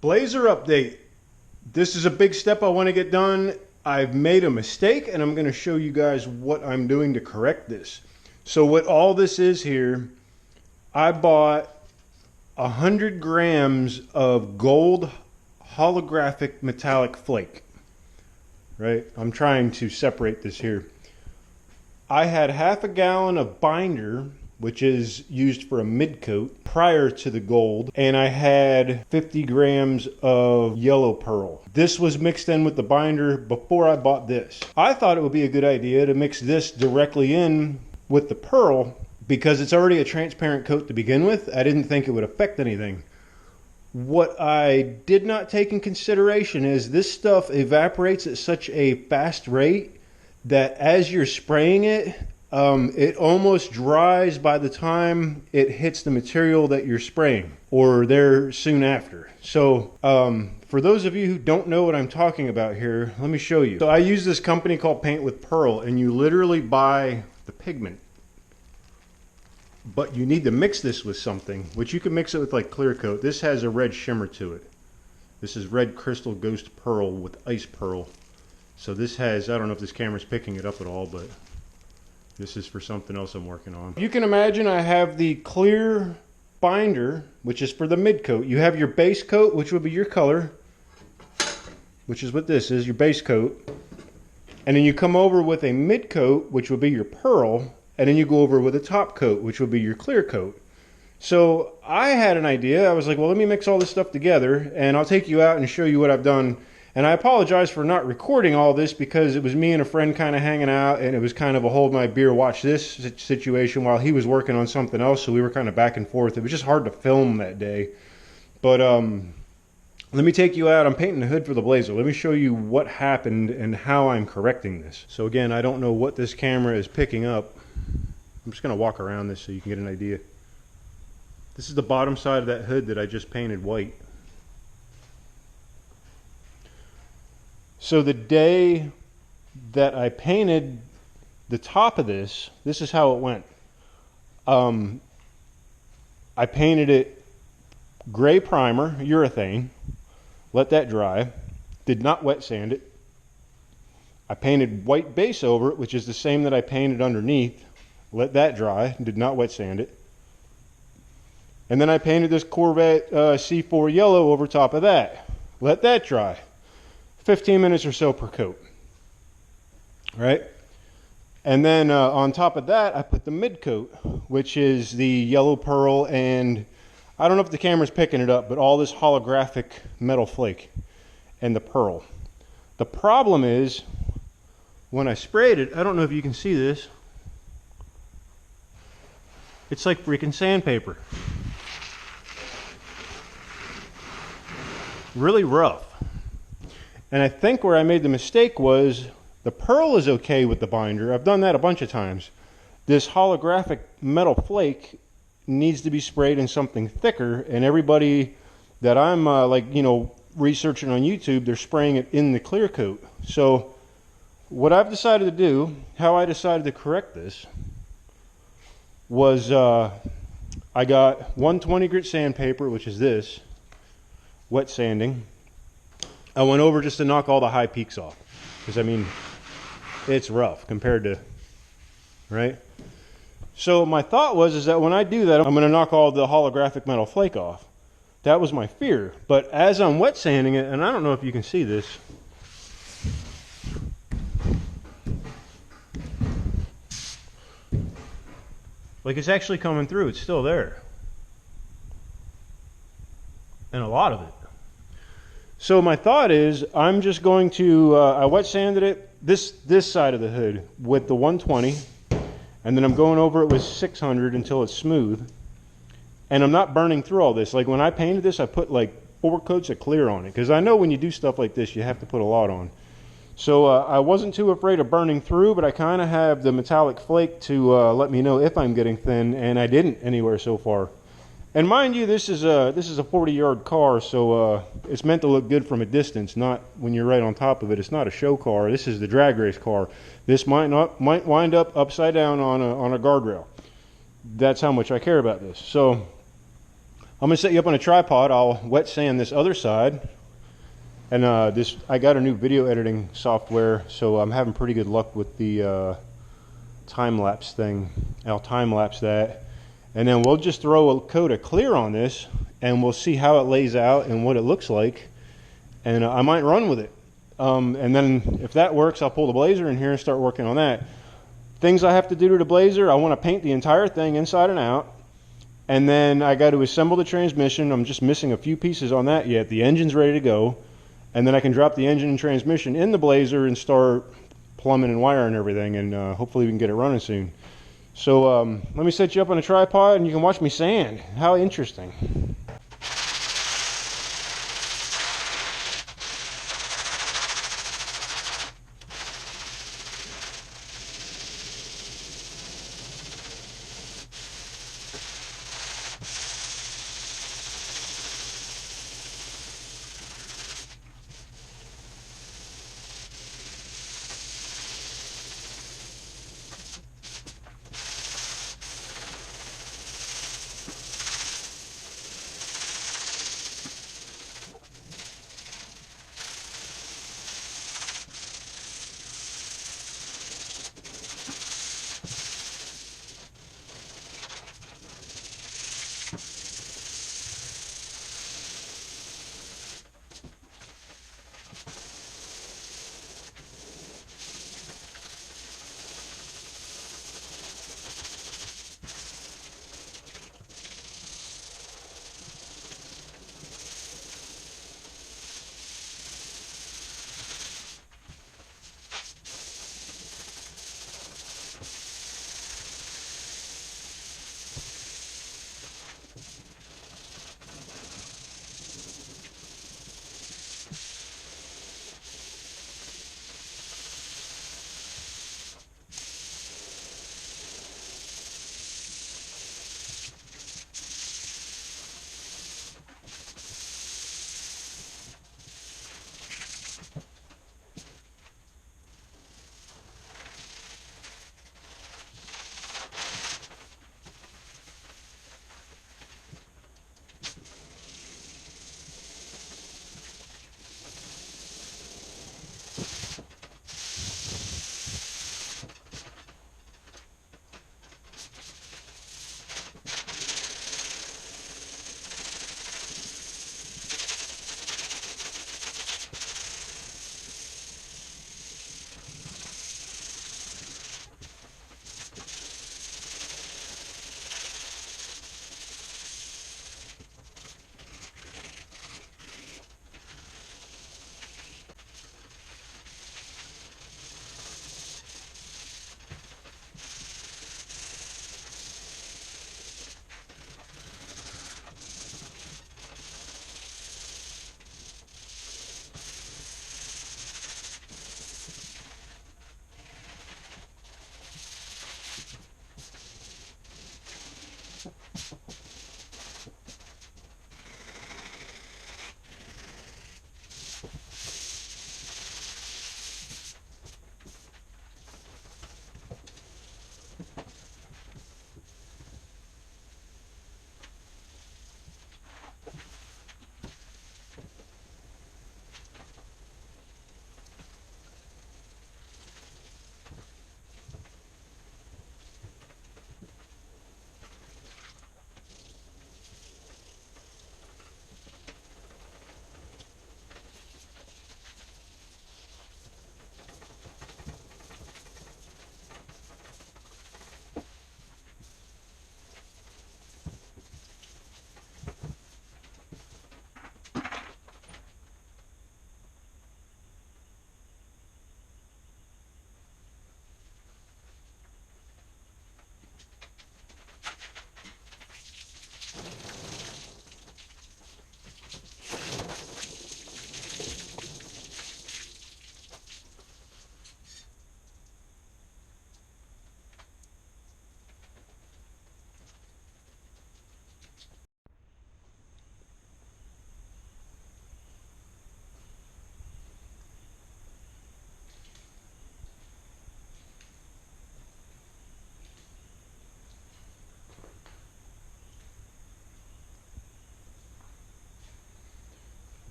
Blazer update. This is a big step I want to get done. I've made a mistake and I'm going to show you guys what I'm doing to correct this. So what all this is here, I bought 100 grams of gold holographic metallic flake. Right? I'm trying to separate this here. I had half a gallon of binder, which is used for a mid coat, prior to the gold, and I had 50 grams of yellow pearl. This was mixed in with the binder before I bought this. I thought it would be a good idea to mix this directly in with the pearl because it's already a transparent coat to begin with. I didn't think it would affect anything. What I did not take in consideration is this stuff evaporates at such a fast rate that as you're spraying it, it almost dries by the time it hits the material that you're spraying, or there soon after. So for those of you who don't know what I'm talking about here, let me show you. So I use this company called Paint with Pearl, and you literally buy the pigment. But you need to mix this with something, which you can mix it with like clear coat. This has a red shimmer to it. This is red crystal ghost pearl with ice pearl. So this has, I don't know if this camera's picking it up at all, but this is for something else I'm working on. You can imagine I have the clear binder, which is for the mid coat. You have your base coat, which would be your color, which is what this is, your base coat. And then you come over with a mid coat, which would be your pearl, and then you go over with a top coat, which would be your clear coat. So I had an idea. I was like, well, let me mix all this stuff together, and I'll take you out and show you what I've done. And I apologize for not recording all this because it was me and a friend kind of hanging out, and it was kind of a hold my beer, watch this situation while he was working on something else, so we were kind of back and forth. It was just hard to film that day. But let me take you out. I'm painting the hood for the Blazer. Let me show you what happened and how I'm correcting this. So again, I don't know what this camera is picking up. I'm just going to walk around this so you can get an idea. This is the bottom side of that hood that I just painted white. So the day that I painted the top of this, this is how it went. I painted it gray primer, urethane, let that dry, did not wet sand it. I painted white base over it, which is the same that I painted underneath, let that dry, did not wet sand it. And then I painted this Corvette C4 yellow over top of that, let that dry. 15 minutes or so per coat, right? And then on top of that, I put the mid coat, which is the yellow pearl, and I don't know if the camera's picking it up, but all this holographic metal flake and the pearl. The problem is, when I sprayed it, I don't know if you can see this, it's like freaking sandpaper. Really rough. And I think where I made the mistake was the pearl is okay with the binder. I've done that a bunch of times. This holographic metal flake needs to be sprayed in something thicker, and everybody that I'm researching on YouTube, they're spraying it in the clear coat. So what I've decided to do, how I decided to correct this, was I got 120 grit sandpaper, which is this, wet sanding. I went over just to knock all the high peaks off, because I mean, it's rough compared to, right? So my thought was that when I do that, I'm going to knock all the holographic metal flake off. That was my fear. But as I'm wet sanding it, and I don't know if you can see this, like it's actually coming through. It's still there, and a lot of it. So my thought is, I'm just going to, I wet sanded it, this side of the hood with the 120, and then I'm going over it with 600 until it's smooth. And I'm not burning through all this. Like when I painted this, I put like 4 coats of clear on it, because I know when you do stuff like this, you have to put a lot on. So I wasn't too afraid of burning through, but I kind of have the metallic flake to let me know if I'm getting thin, and I didn't anywhere so far. And mind you, this is a 40-yard car, so it's meant to look good from a distance, not when you're right on top of it. It's not a show car. This is the drag race car. This might wind up upside down on a guardrail. That's how much I care about this. So I'm gonna set you up on a tripod. I'll wet sand this other side. And I got a new video editing software, so I'm having pretty good luck with the time-lapse thing. I'll time-lapse that. And then we'll just throw a coat of clear on this, and we'll see how it lays out and what it looks like. And I might run with it. And then if that works, I'll pull the Blazer in here and start working on that. Things I have to do to the Blazer, I want to paint the entire thing inside and out. And then I got to assemble the transmission. I'm just missing a few pieces on that yet. The engine's ready to go. And then I can drop the engine and transmission in the Blazer and start plumbing and wiring everything, and hopefully we can get it running soon. So let me set you up on a tripod and you can watch me sand. How interesting.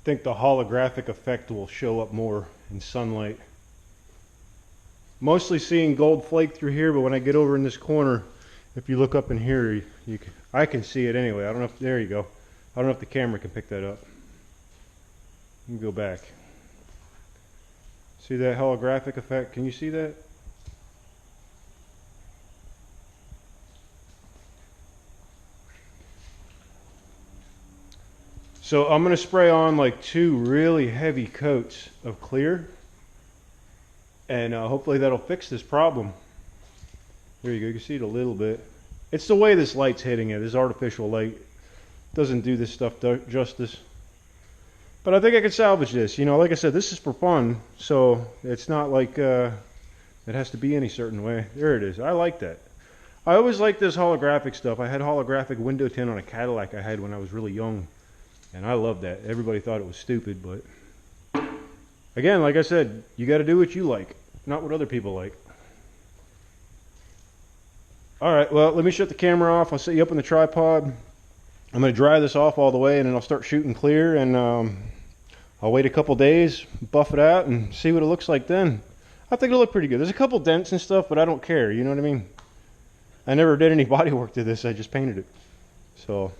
think the holographic effect will show up more in sunlight. Mostly seeing gold flake through here, but when I get over in this corner, if you look up in here, I can see it anyway. I don't know if, there you go. I don't know if the camera can pick that up. Let me go back. See that holographic effect? Can you see that? So I'm going to spray on like 2 really heavy coats of clear, and hopefully that'll fix this problem. There you go, you can see it a little bit. It's the way this light's hitting it. This artificial light doesn't do this stuff justice. But I think I can salvage this. You know, like I said, this is for fun, so it's not like it has to be any certain way. There it is. I like that. I always liked this holographic stuff. I had holographic window tint on a Cadillac I had when I was really young. And I love that. Everybody thought it was stupid, but again, like I said, you got to do what you like, not what other people like. All right, well, let me shut the camera off. I'll set you up on the tripod. I'm going to dry this off all the way, and then I'll start shooting clear, and I'll wait a couple days, buff it out, and see what it looks like then. I think it'll look pretty good. There's a couple dents and stuff, but I don't care, you know what I mean? I never did any body work to this. I just painted it. So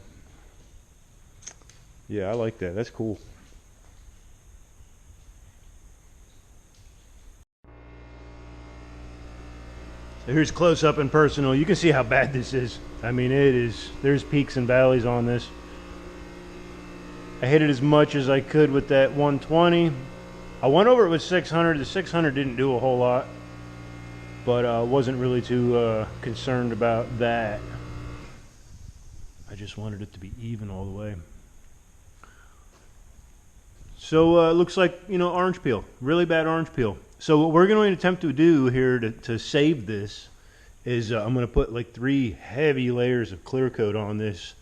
yeah, I like that. That's cool. So here's close up and personal. You can see how bad this is. I mean, it is. There's peaks and valleys on this. I hit it as much as I could with that 120. I went over it with 600. The 600 didn't do a whole lot, but I wasn't really too concerned about that. I just wanted it to be even all the way. So it looks like, you know, orange peel, really bad orange peel. So what we're going to attempt to do here to save this is I'm going to put like 3 heavy layers of clear coat on this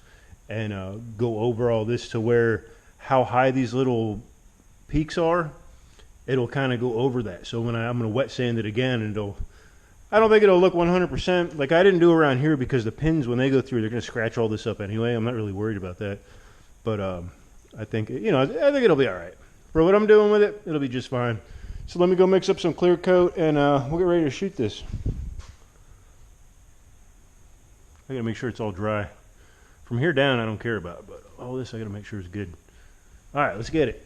and go over all this to where how high these little peaks are, it'll kind of go over that. So when I'm going to wet sand it again, and I don't think it'll look 100%. Like I didn't do around here because the pins, when they go through, they're going to scratch all this up anyway. I'm not really worried about that. But I think, you know, I think it'll be all right. For what I'm doing with it, it'll be just fine. So let me go mix up some clear coat, and we'll get ready to shoot this. I gotta make sure it's all dry. From here down, I don't care about, but all this I gotta make sure is good. All right, let's get it.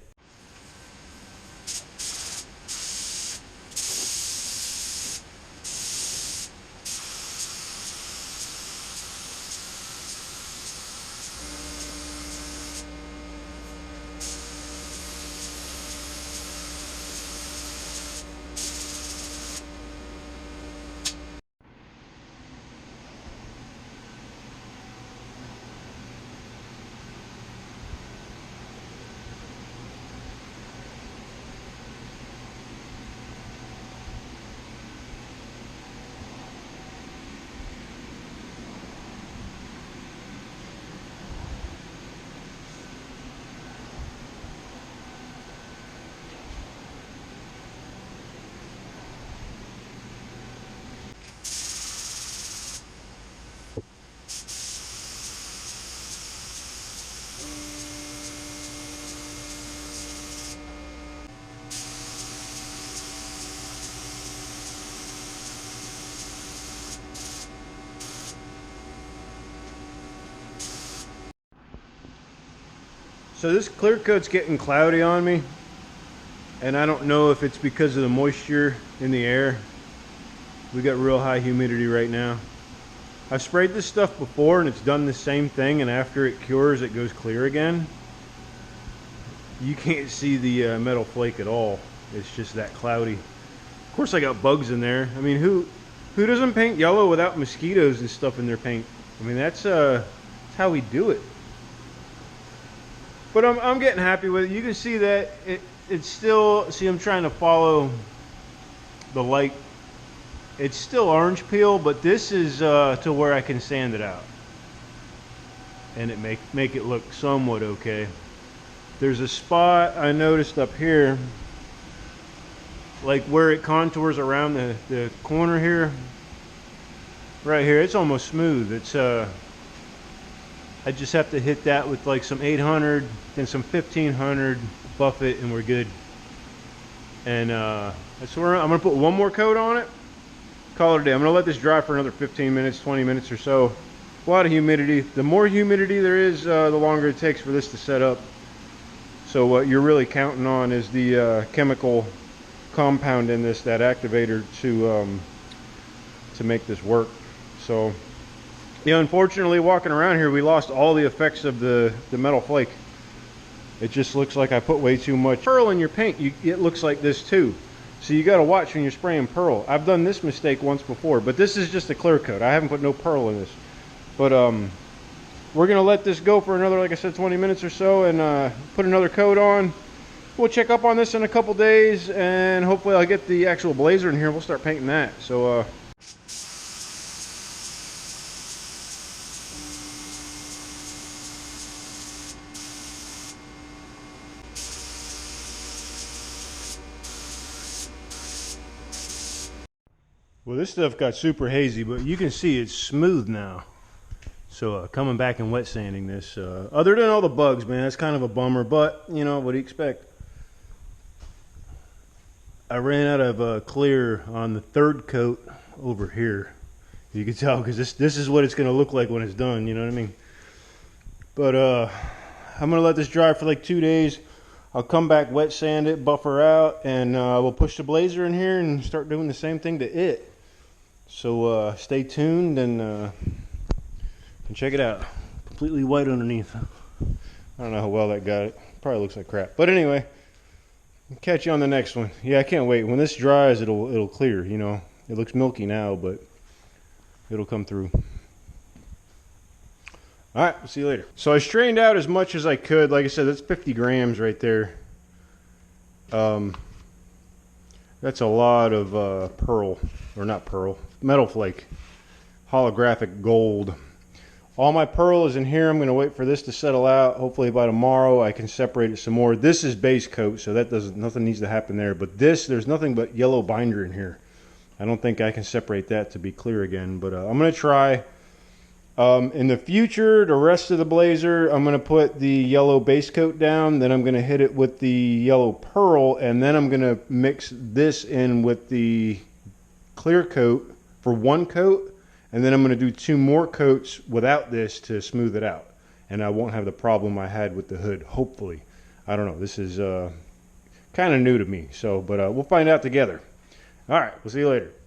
So this clear coat's getting cloudy on me, and I don't know if it's because of the moisture in the air. We got real high humidity right now. I've sprayed this stuff before and it's done the same thing, and after it cures it goes clear again. You can't see the metal flake at all. It's just that cloudy. Of course I got bugs in there. I mean, who doesn't paint yellow without mosquitoes and stuff in their paint? I mean, that's how we do it. But I'm getting happy with it. You can see that it's still, see, I'm trying to follow the light. It's still orange peel, but this is to where I can sand it out and it make it look somewhat okay. There's a spot I noticed up here, like where it contours around the corner here, right here. It's almost smooth. It's I just have to hit that with like some 800 and some 1500 buff it, and we're good. And that's where I'm gonna put one more coat on it, call it a day. I'm gonna let this dry for another 15 minutes, 20 minutes or so. A lot of humidity. The more humidity there is, the longer it takes for this to set up. So what you're really counting on is the chemical compound in this, that activator, to make this work. So yeah, unfortunately, walking around here, we lost all the effects of the metal flake. It just looks like I put way too much pearl in your paint. It looks like this too. So you got to watch when you're spraying pearl. I've done this mistake once before, but this is just a clear coat. I haven't put no pearl in this. But we're gonna let this go for another, like I said, 20 minutes or so, and put another coat on. We'll check up on this in a couple days, and hopefully I'll get the actual blazer in here. We'll start painting that. So well, this stuff got super hazy, but you can see it's smooth now. So coming back and wet sanding this, other than all the bugs, man, that's kind of a bummer, but you know, what do you expect? I ran out of clear on the third coat over here. You can tell, because this is what it's going to look like when it's done, you know what I mean? But I'm going to let this dry for like 2 days. I'll come back, wet sand it, buffer out, and we'll push the blazer in here and start doing the same thing to it. So stay tuned and check it out. Completely white underneath. I don't know how well that got it. Probably looks like crap. But anyway, catch you on the next one. Yeah, I can't wait. When this dries, it'll clear, you know. It looks milky now, but it'll come through. All right, we'll see you later. So I strained out as much as I could. Like I said, that's 50 grams right there. That's a lot of pearl, or not pearl, metal flake, holographic gold. All my pearl is in here. I'm going to wait for this to settle out. Hopefully by tomorrow I can separate it some more. This is base coat, so nothing needs to happen there. But there's nothing but yellow binder in here. I don't think I can separate that to be clear again. But I'm going to try. In the future, the rest of the blazer, I'm going to put the yellow base coat down. Then I'm going to hit it with the yellow pearl. And then I'm going to mix this in with the clear coat for one coat. And then I'm going to do 2 more coats without this to smooth it out. And I won't have the problem I had with the hood, hopefully. I don't know. This is kind of new to me. So, but we'll find out together. All right. We'll see you later.